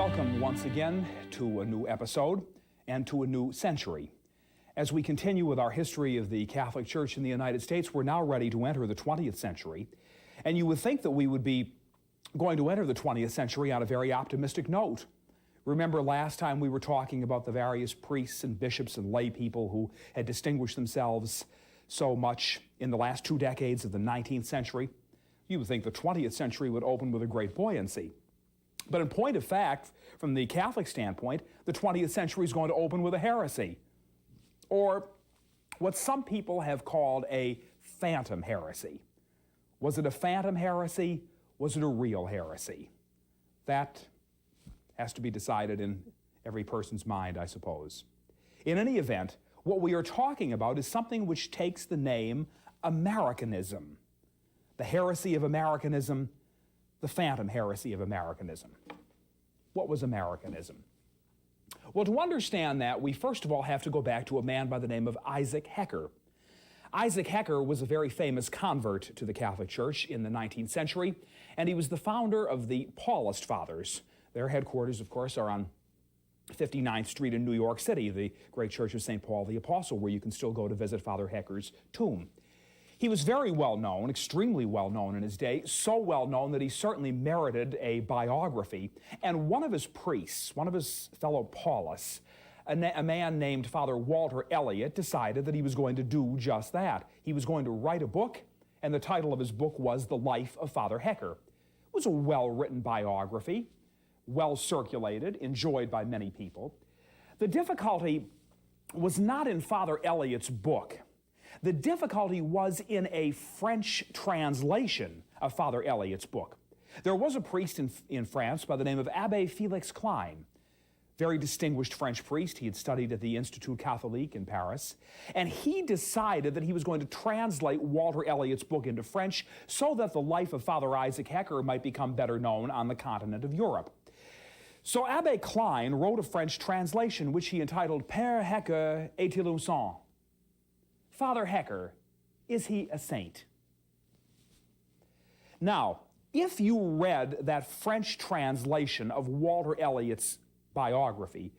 Welcome once again to a new episode and to a new century. As we continue with our history of the Catholic Church in the United States, we're now ready to enter the 20th century. And you would think that we would be going to enter the 20th century on a very optimistic note. Remember last time we were talking about the various priests and bishops and lay people who had distinguished themselves so much in the last 2 decades of the 19th century. You would think the 20th century would open with a great buoyancy. But in point of fact, from the Catholic standpoint, the 20th century is going to open with a heresy, or what some people have called a phantom heresy. Was it a phantom heresy? Was it a real heresy? That has to be decided in every person's mind, I suppose. In any event, what we are talking about is something which takes the name Americanism. The heresy of Americanism, the phantom heresy of Americanism. What was Americanism? Well, to understand that, we first of all have to go back to a man by the name of Isaac Hecker. Isaac Hecker was a very famous convert to the Catholic Church in the 19th century, and he was the founder of the Paulist Fathers. Their headquarters, of course, are on 59th Street in New York City, the great Church of St. Paul the Apostle, where you can still go to visit Father Hecker's tomb. He was very well known, extremely well known in his day, so well known that he certainly merited a biography. And one of his priests, one of his fellow Paulists, a man named Father Walter Elliot, decided that he was going to do just that. He was going to write a book, and the title of his book was The Life of Father Hecker. It was a well-written biography, well circulated, enjoyed by many people. The difficulty was not in Father Elliot's book. The difficulty was in a French translation of Father Elliot's book. There was a priest in France by the name of Abbé Félix Klein, very distinguished French priest. He had studied at the Institut Catholique in Paris, and he decided that he was going to translate Walter Elliot's book into French so that the life of Father Isaac Hecker might become better known on the continent of Europe. So Abbé Klein wrote a French translation which he entitled Père Hecker est-il un saint? Father Hecker, is he a saint? Now, if you read that French translation of Walter Elliot's biography,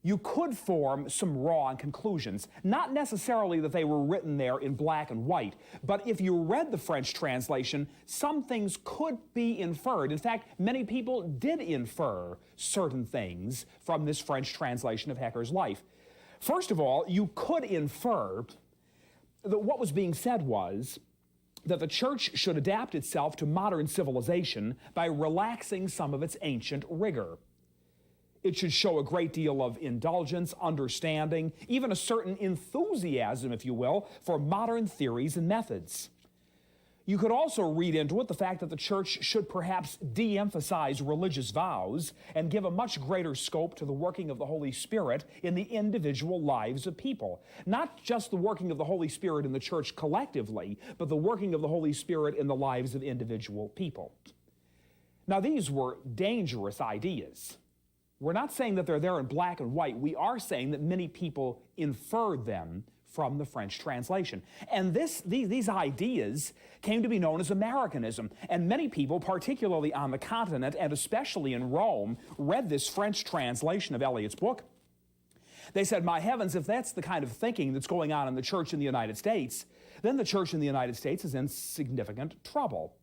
you could form some wrong conclusions. Not necessarily that they were written there in black and white, but if you read the French translation, some things could be inferred. In fact, many people did infer certain things from this French translation of Hecker's life. First of all, you could infer that what was being said was that the church should adapt itself to modern civilization by relaxing some of its ancient rigor. It should show a great deal of indulgence, understanding, even a certain enthusiasm, if you will, for modern theories and methods. You could also read into it the fact that the church should perhaps de-emphasize religious vows and give a much greater scope to the working of the Holy Spirit in the individual lives of people. Not just the working of the Holy Spirit in the church collectively, but the working of the Holy Spirit in the lives of individual people. Now, these were dangerous ideas. We're not saying that they're there in black and white. We are saying that many people inferred them from the French translation. And these ideas came to be known as Americanism. And many people, particularly on the continent and especially in Rome, read this French translation of Eliot's book. They said, my heavens, if that's the kind of thinking that's going on in the church in the United States, then the church in the United States is in significant trouble.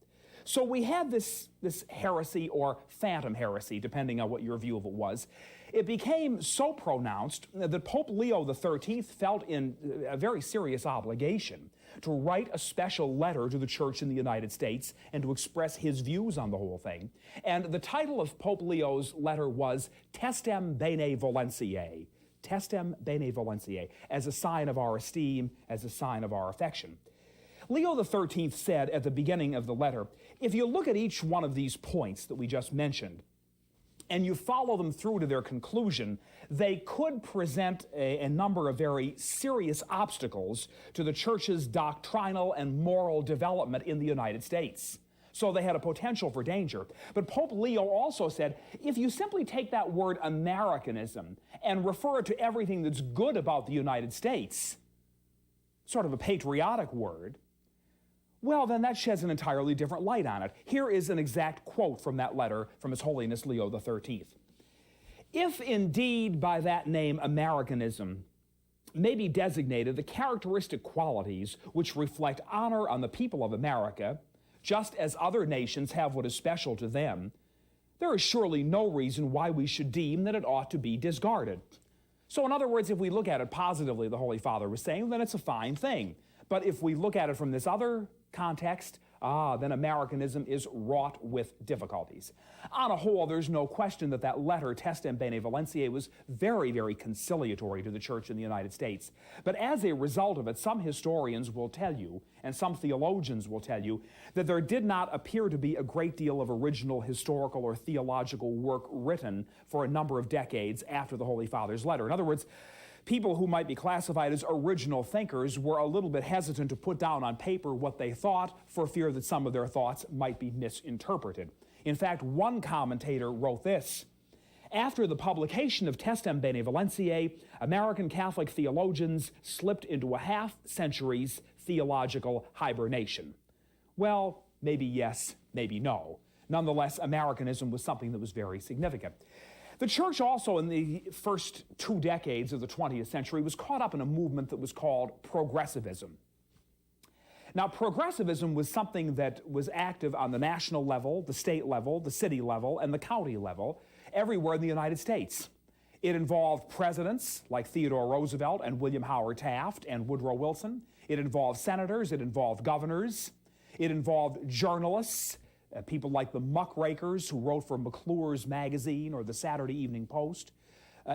So we had this heresy or phantom heresy, depending on what your view of it was. It became so pronounced that Pope Leo XIII felt in a very serious obligation to write a special letter to the church in the United States and to express his views on the whole thing. And the title of Pope Leo's letter was Testem Bene Volentiae, Testem Bene Volentiae, as a sign of our esteem, as a sign of our affection. Leo XIII said at the beginning of the letter, if you look at each one of these points that we just mentioned, and you follow them through to their conclusion, they could present a number of very serious obstacles to the church's doctrinal and moral development in the United States. So they had a potential for danger. But Pope Leo also said, if you simply take that word Americanism and refer it to everything that's good about the United States, sort of a patriotic word, well, then that sheds an entirely different light on it. Here is an exact quote from that letter from His Holiness Leo XIII. If indeed by that name Americanism may be designated the characteristic qualities which reflect honor on the people of America, just as other nations have what is special to them, there is surely no reason why we should deem that it ought to be discarded. So in other words, if we look at it positively, the Holy Father was saying, then it's a fine thing. But if we look at it from this other context, then Americanism is wrought with difficulties. On a whole, there's no question that that letter, Testem Bene Valentiae, was very, very conciliatory to the Church in the United States. But as a result of it, some historians will tell you, and some theologians will tell you, that there did not appear to be a great deal of original historical or theological work written for a number of decades after the Holy Father's letter. In other words, people who might be classified as original thinkers were a little bit hesitant to put down on paper what they thought for fear that some of their thoughts might be misinterpreted. In fact, one commentator wrote this: after the publication of Testem Bene Valentiae, American Catholic theologians slipped into a half-century's theological hibernation. Well, maybe yes, maybe no. Nonetheless, Americanism was something that was very significant. The Church also, in the first 2 decades of the 20th century, was caught up in a movement that was called progressivism. Now, progressivism was something that was active on the national level, the state level, the city level, and the county level, everywhere in the United States. It involved presidents like Theodore Roosevelt and William Howard Taft and Woodrow Wilson. It involved senators. It involved governors. It involved journalists, people like the muckrakers who wrote for McClure's Magazine or the Saturday Evening Post.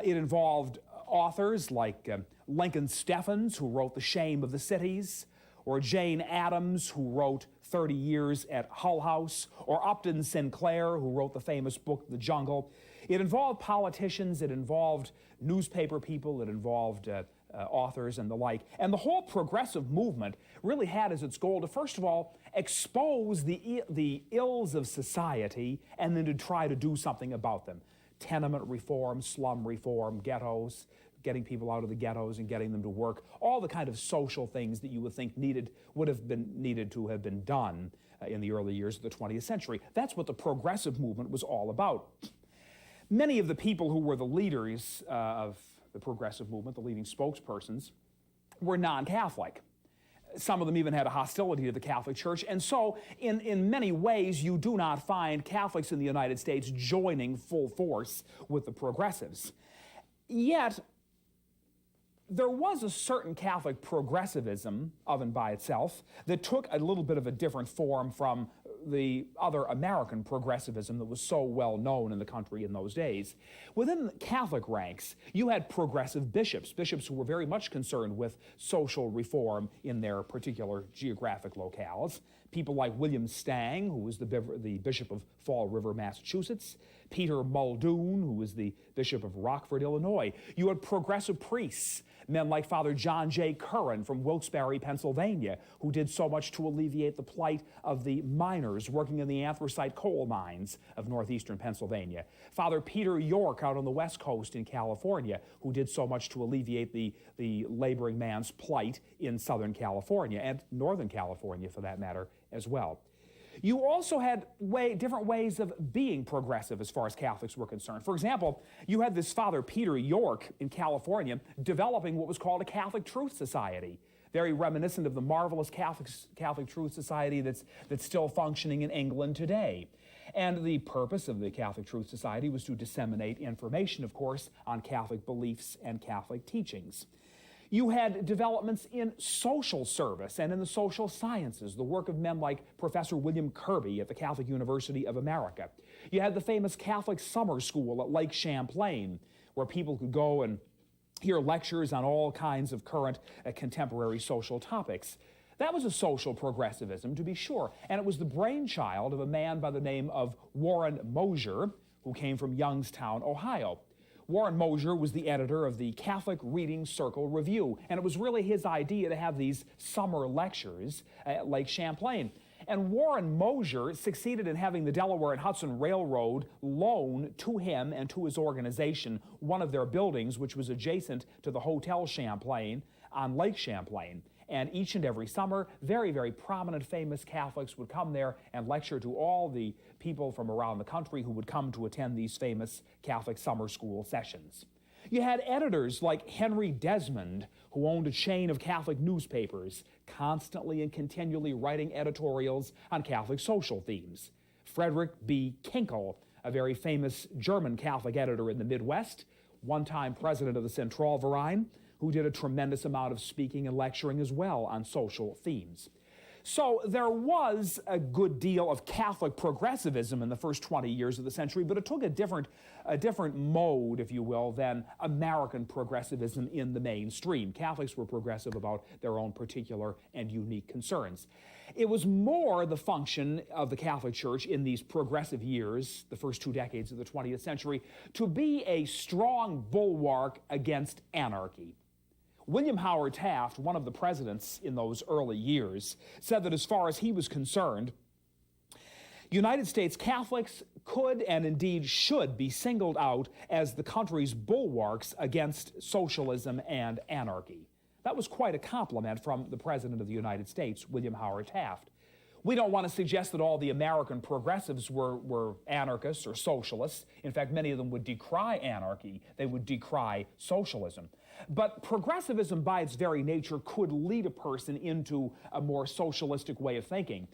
It involved authors like Lincoln Steffens, who wrote The Shame of the Cities, or Jane Addams, who wrote 30 Years at Hull House, or Upton Sinclair, who wrote the famous book The Jungle. It involved politicians, it involved newspaper people, it involved authors and the like. And the whole progressive movement really had as its goal to, first of all, expose the ills of society and then to try to do something about them. Tenement reform, slum reform, ghettos, getting people out of the ghettos and getting them to work, all the kind of social things that you would think would have been needed to have been done in the early years of the 20th century. That's what the progressive movement was all about. Many of the people who were the leaders of the progressive movement, the leading spokespersons, were non-Catholic. Some of them even had a hostility to the Catholic Church, and so in many ways you do not find Catholics in the United States joining full force with the progressives. Yet, there was a certain Catholic progressivism of and by itself that took a little bit of a different form from the other American progressivism that was so well known in the country in those days. Within the Catholic ranks, you had progressive bishops who were very much concerned with social reform in their particular geographic locales. People like William Stang, who was the Bishop of Fall River, Massachusetts. Peter Muldoon, who was the Bishop of Rockford, Illinois. You had progressive priests, men like Father John J. Curran from Wilkes-Barre, Pennsylvania, who did so much to alleviate the plight of the miners working in the anthracite coal mines of northeastern Pennsylvania. Father Peter York out on the West Coast in California, who did so much to alleviate the laboring man's plight in Southern California, and Northern California for that matter as well. You also had different ways of being progressive as far as Catholics were concerned. For example, you had this Father Peter York in California developing what was called a Catholic Truth Society, very reminiscent of the marvelous Catholic Truth Society that's still functioning in England today. And the purpose of the Catholic Truth Society was to disseminate information, of course, on Catholic beliefs and Catholic teachings. You had developments in social service and in the social sciences, the work of men like Professor William Kirby at the Catholic University of America. You had the famous Catholic Summer School at Lake Champlain, where people could go and hear lectures on all kinds of current contemporary social topics. That was a social progressivism, to be sure, and it was the brainchild of a man by the name of Warren Mosier, who came from Youngstown, Ohio. Warren Mosier was the editor of the Catholic Reading Circle Review, and it was really his idea to have these summer lectures at Lake Champlain. And Warren Mosier succeeded in having the Delaware and Hudson Railroad loan to him and to his organization one of their buildings, which was adjacent to the Hotel Champlain on Lake Champlain. And each and every summer, very, very prominent, famous Catholics would come there and lecture to all the people from around the country who would come to attend these famous Catholic summer school sessions. You had editors like Henry Desmond, who owned a chain of Catholic newspapers, constantly and continually writing editorials on Catholic social themes. Frederick B. Kinkel, a very famous German Catholic editor in the Midwest, one-time president of the Zentralverein, who did a tremendous amount of speaking and lecturing as well on social themes. So there was a good deal of Catholic progressivism in the first 20 years of the century, but it took a different mode, if you will, than American progressivism in the mainstream. Catholics were progressive about their own particular and unique concerns. It was more the function of the Catholic Church in these progressive years, the first 2 decades of the 20th century, to be a strong bulwark against anarchy. William Howard Taft, one of the presidents in those early years, said that as far as he was concerned, United States Catholics could and indeed should be singled out as the country's bulwarks against socialism and anarchy. That was quite a compliment from the President of the United States, William Howard Taft. We don't want to suggest that all the American progressives were anarchists or socialists. In fact, many of them would decry anarchy. They would decry socialism. But progressivism, by its very nature, could lead a person into a more socialistic way of thinking.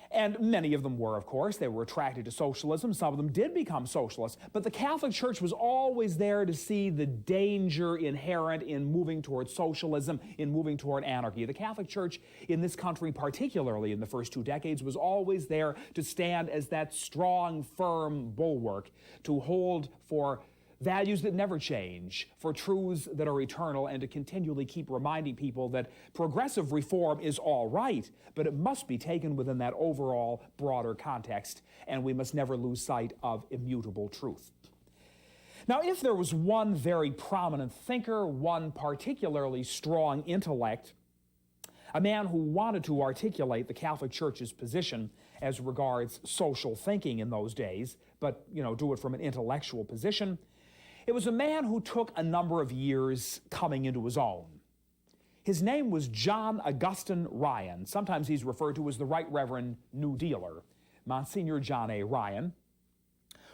And many of them were, of course. They were attracted to socialism. Some of them did become socialists. But the Catholic Church was always there to see the danger inherent in moving toward socialism, in moving toward anarchy. The Catholic Church in this country, particularly in the first 2 decades, was always there to stand as that strong, firm bulwark, to hold for values that never change, for truths that are eternal, and to continually keep reminding people that progressive reform is all right, but it must be taken within that overall broader context, and we must never lose sight of immutable truth. Now, if there was one very prominent thinker, one particularly strong intellect, a man who wanted to articulate the Catholic Church's position as regards social thinking in those days, but, do it from an intellectual position, it was a man who took a number of years coming into his own. His name was John Augustine Ryan. Sometimes he's referred to as the Right Reverend New Dealer, Monsignor John A. Ryan.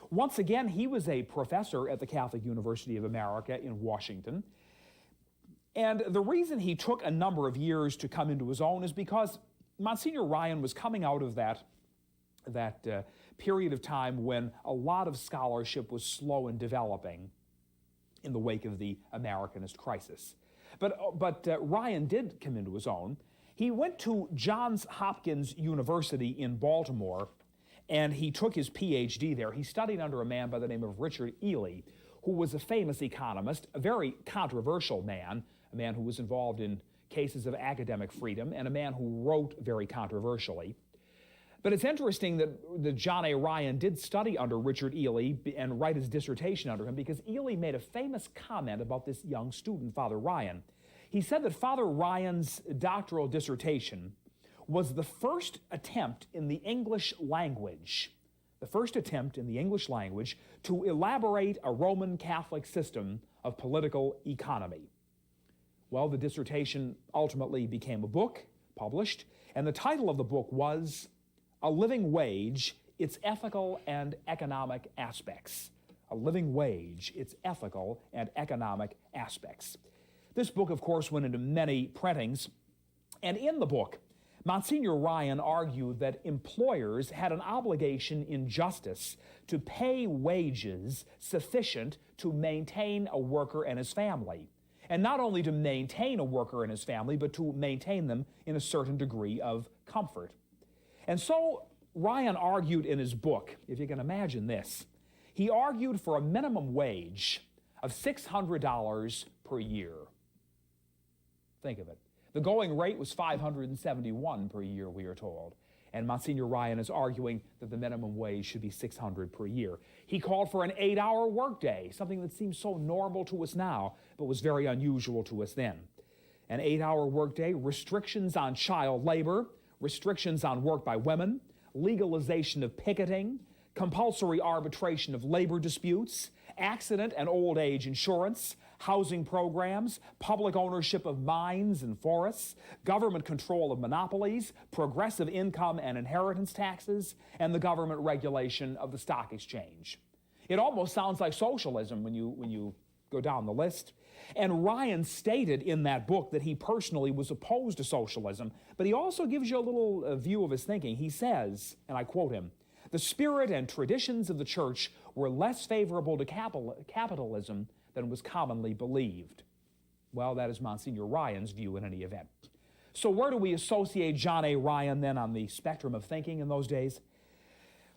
Once again, he was a professor at the Catholic University of America in Washington. And the reason he took a number of years to come into his own is because Monsignor Ryan was coming out of that period of time when a lot of scholarship was slow in developing in the wake of the Americanist crisis. But Ryan did come into his own. He went to Johns Hopkins University in Baltimore, and he took his PhD there. He studied under a man by the name of Richard Ely, who was a famous economist, a very controversial man, a man who was involved in cases of academic freedom, and a man who wrote very controversially. But it's interesting that John A. Ryan did study under Richard Ely and write his dissertation under him, because Ely made a famous comment about this young student, Father Ryan. He said that Father Ryan's doctoral dissertation was the first attempt in the English language, to elaborate a Roman Catholic system of political economy. Well, the dissertation ultimately became a book, published, and the title of the book was A Living Wage, Its Ethical and Economic Aspects. A Living Wage, Its Ethical and Economic Aspects. This book, of course, went into many printings, and in the book, Monsignor Ryan argued that employers had an obligation in justice to pay wages sufficient to maintain a worker and his family. And not only to maintain a worker and his family, but to maintain them in a certain degree of comfort. And so Ryan argued in his book, if you can imagine this, he argued for a minimum wage of $600 per year. Think of it. The going rate was $571 per year, we are told. And Monsignor Ryan is arguing that the minimum wage should be $600 per year. He called for an 8-hour workday, something that seems so normal to us now, but was very unusual to us then. An 8-hour workday, restrictions on child labor, restrictions on work by women, legalization of picketing, compulsory arbitration of labor disputes, accident and old age insurance, housing programs, public ownership of mines and forests, government control of monopolies, progressive income and inheritance taxes, and the government regulation of the stock exchange. It almost sounds like socialism when you go down the list. And Ryan stated in that book that he personally was opposed to socialism, but he also gives you a little view of his thinking. He says, and I quote him, "The spirit and traditions of the church were less favorable to capitalism than was commonly believed." Well, that is Monsignor Ryan's view in any event. So where do we associate John A. Ryan then on the spectrum of thinking in those days?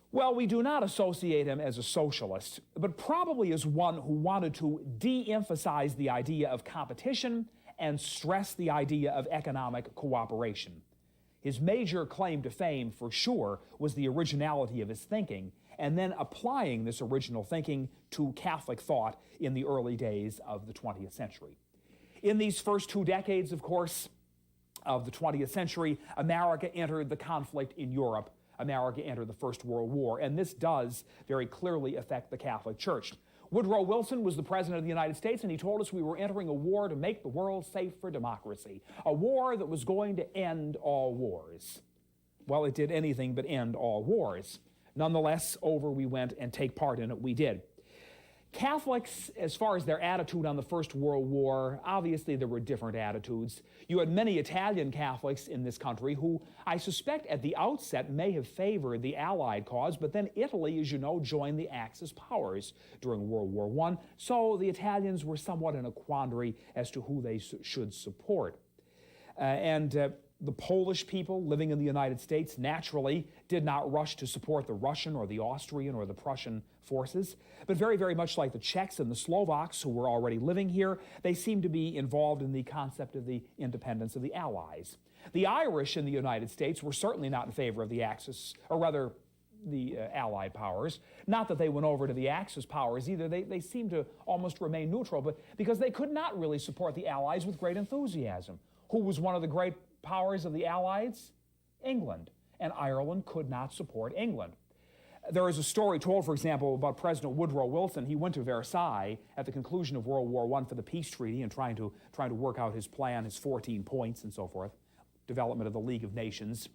Well, we do not associate him as a socialist, but probably as one who wanted to de-emphasize the idea of competition and stress the idea of economic cooperation. His major claim to fame, for sure, was the originality of his thinking, and then applying this original thinking to Catholic thought in the early days of the 20th century. In these first 2 decades, of course, of the 20th century, America entered the conflict in Europe. America entered the First World War, and this does very clearly affect the Catholic Church. Woodrow Wilson was the President of the United States, and he told us we were entering a war to make the world safe for democracy, a war that was going to end all wars. Well, it did anything but end all wars. Nonetheless, over we went, and take part in it we did. Catholics, as far as their attitude on the First World War, obviously there were different attitudes. You had many Italian Catholics in this country who, I suspect at the outset, may have favored the Allied cause, but then Italy, as you know, joined the Axis powers during World War I, so the Italians were somewhat in a quandary as to who they should support. The Polish people living in the United States naturally did not rush to support the Russian or the Austrian or the Prussian forces, but very, very much like the Czechs and the Slovaks who were already living here, they seemed to be involved in the concept of the independence of the Allies. The Irish in the United States were certainly not in favor of the Axis, or rather the Allied powers. Not that they went over to the Axis powers either. They seemed to almost remain neutral, but because they could not really support the Allies with great enthusiasm. Who was one of the great powers of the Allies? England. And Ireland could not support England. There is a story told, for example, about President Woodrow Wilson. He went to Versailles at the conclusion of World War I for the peace treaty and trying to work out his plan, his 14 points and so forth, development of the League of Nations.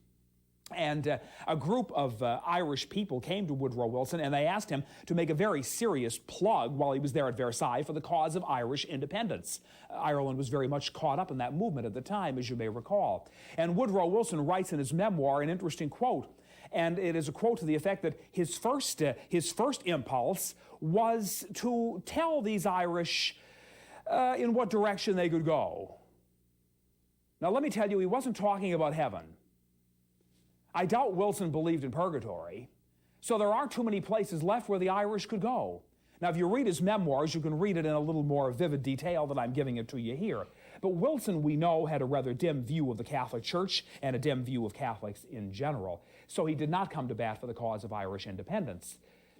And a group of Irish people came to Woodrow Wilson, and they asked him to make a very serious plug while he was there at Versailles for the cause of Irish independence. Ireland was very much caught up in that movement at the time, as you may recall. And Woodrow Wilson writes in his memoir an interesting quote, and it is a quote to the effect that his first impulse was to tell these Irish in what direction they could go. Now, let me tell you, he wasn't talking about heaven. I doubt Wilson believed in purgatory, so there aren't too many places left where the Irish could go. Now, if you read his memoirs, you can read it in a little more vivid detail than I'm giving it to you here. But Wilson, we know, had a rather dim view of the Catholic Church and a dim view of Catholics in general, so he did not come to bat for the cause of Irish independence.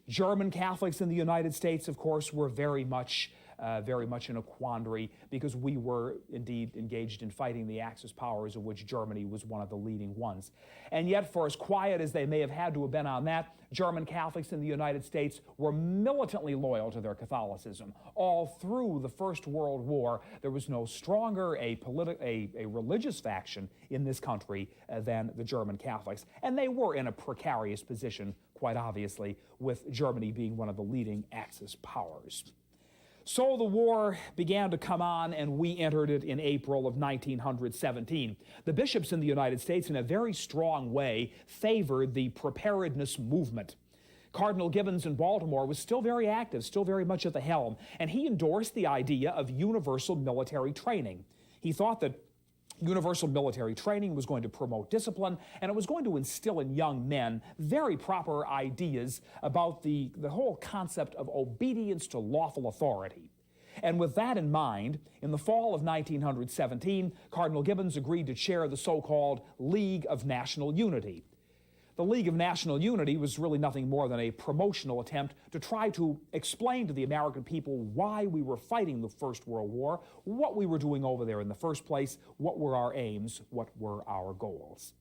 German Catholics in the United States, of course, were very much in a quandary because we were indeed engaged in fighting the Axis powers, of which Germany was one of the leading ones. And yet, for as quiet as they may have had to have been on that, German Catholics in the United States were militantly loyal to their Catholicism. All through the First World War, there was no stronger a religious faction in this country than the German Catholics. And they were in a precarious position, quite obviously, with Germany being one of the leading Axis powers. So the war began to come on, and we entered it in April of 1917. The bishops in the United States, in a very strong way, favored the preparedness movement. Cardinal Gibbons in Baltimore was still very active, still very much at the helm, and he endorsed the idea of universal military training. He thought that universal military training was going to promote discipline, and it was going to instill in young men very proper ideas about the whole concept of obedience to lawful authority. And with that in mind, in the fall of 1917, Cardinal Gibbons agreed to chair the so-called League of National Unity. The League of National Unity was really nothing more than a promotional attempt to try to explain to the American people why we were fighting the First World War, what we were doing over there in the first place, what were our aims, what were our goals.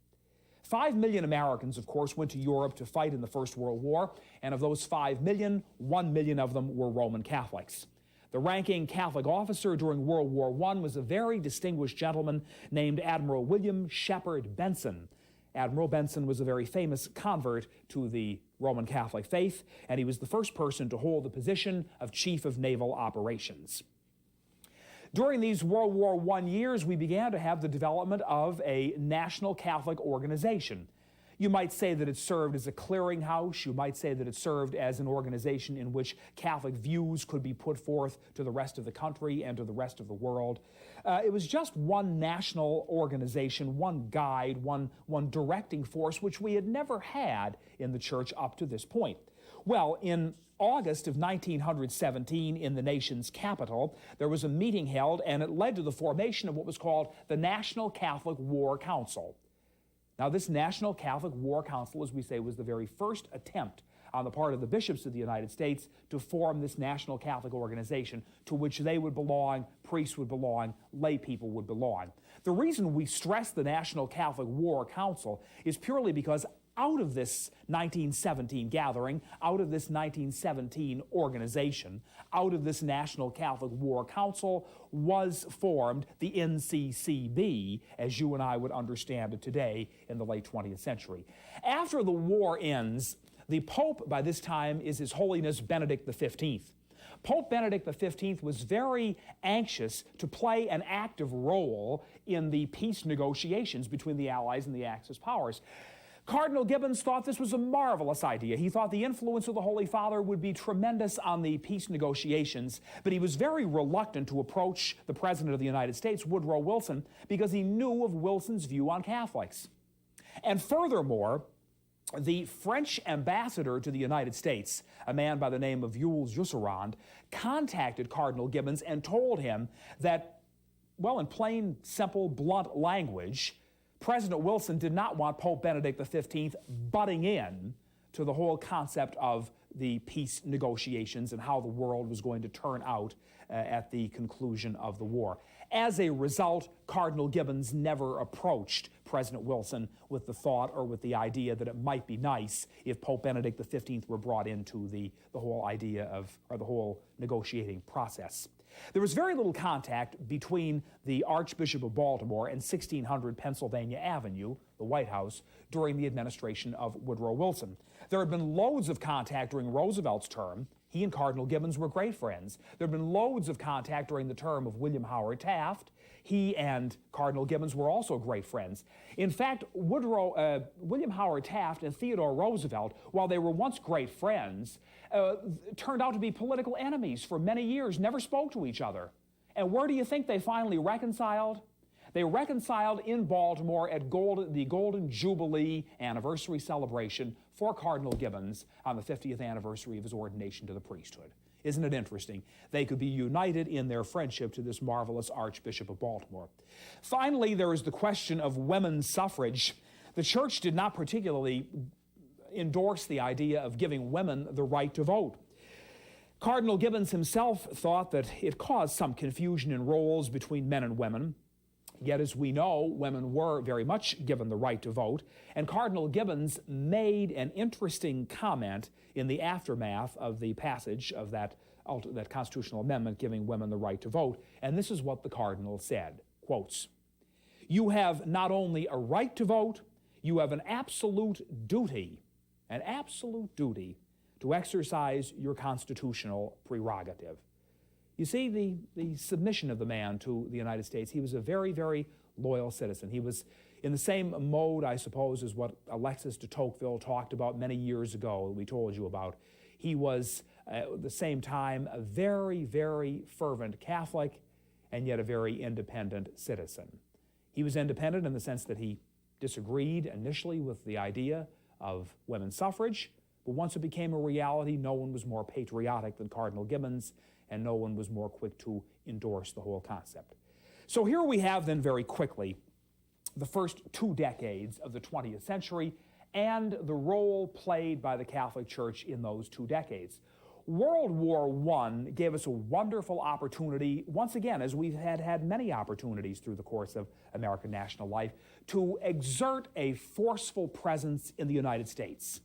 5 million Americans, of course, went to Europe to fight in the First World War, and of those 5 million, 1 million of them were Roman Catholics. The ranking Catholic officer during World War I was a very distinguished gentleman named Admiral William Shepard Benson. Admiral Benson was a very famous convert to the Roman Catholic faith, and he was the first person to hold the position of Chief of Naval Operations. During these World War I years, we began to have the development of a national Catholic organization. You might say that it served as a clearinghouse. You might say that it served as an organization in which Catholic views could be put forth to the rest of the country and to the rest of the world. It was just one national organization, one guide, one directing force, which we had never had in the church up to this point. Well, in August of 1917, in the nation's capital, there was a meeting held, and it led to the formation of what was called the National Catholic War Council. Now, this National Catholic War Council, as we say, was the very first attempt on the part of the bishops of the United States to form this national Catholic organization to which they would belong, priests would belong, lay people would belong. The reason we stress the National Catholic War Council is purely because out of this 1917 gathering, out of this 1917 organization, out of this National Catholic War Council was formed the NCCB, as you and I would understand it today in the late 20th century. After the war ends, the Pope by this time is His Holiness Benedict XV. Pope Benedict XV was very anxious to play an active role in the peace negotiations between the Allies and the Axis powers. Cardinal Gibbons thought this was a marvelous idea. He thought the influence of the Holy Father would be tremendous on the peace negotiations, but he was very reluctant to approach the President of the United States, Woodrow Wilson, because he knew of Wilson's view on Catholics. And furthermore, the French ambassador to the United States, a man by the name of Jules Jusserand, contacted Cardinal Gibbons and told him that, well, in plain, simple, blunt language, President Wilson did not want Pope Benedict XV butting in to the whole concept of the peace negotiations and how the world was going to turn out at the conclusion of the war. As a result, Cardinal Gibbons never approached President Wilson with the thought or with the idea that it might be nice if Pope Benedict XV were brought into the whole idea of, or the whole negotiating process. There was very little contact between the Archbishop of Baltimore and 1600 Pennsylvania Avenue, the White House, during the administration of Woodrow Wilson. There had been loads of contact during Roosevelt's term. He and Cardinal Gibbons were great friends. There had been loads of contact during the term of William Howard Taft. He and Cardinal Gibbons were also great friends. In fact, William Howard Taft and Theodore Roosevelt, while they were once great friends, turned out to be political enemies for many years, never spoke to each other. And where do you think they finally reconciled? They reconciled in Baltimore at the Golden Jubilee anniversary celebration for Cardinal Gibbons on the 50th anniversary of his ordination to the priesthood. Isn't it interesting? They could be united in their friendship to this marvelous Archbishop of Baltimore. Finally, there is the question of women's suffrage. The church did not particularly endorse the idea of giving women the right to vote. Cardinal Gibbons himself thought that it caused some confusion in roles between men and women. Yet, as we know, women were very much given the right to vote, and Cardinal Gibbons made an interesting comment in the aftermath of the passage of that constitutional amendment giving women the right to vote, and this is what the Cardinal said, quotes, "You have not only a right to vote, you have an absolute duty to exercise your constitutional prerogative." You see, the submission of the man to the United States, he was a very, very loyal citizen. He was in the same mode, I suppose, as what Alexis de Tocqueville talked about many years ago, that we told you about. He was, at the same time, a very, very fervent Catholic and yet a very independent citizen. He was independent in the sense that he disagreed initially with the idea of women's suffrage, but once it became a reality, no one was more patriotic than Cardinal Gibbons, and no one was more quick to endorse the whole concept. So here we have then very quickly the first 2 decades of the 20th century and the role played by the Catholic Church in those 2 decades. World War I gave us a wonderful opportunity, once again, as we've had many opportunities through the course of American national life, to exert a forceful presence in the United States,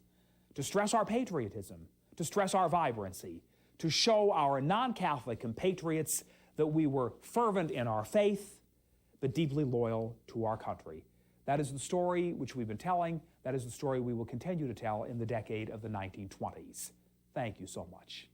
to stress our patriotism, to stress our vibrancy, to show our non-Catholic compatriots that we were fervent in our faith, but deeply loyal to our country. That is the story which we've been telling. That is the story we will continue to tell in the decade of the 1920s. Thank you so much.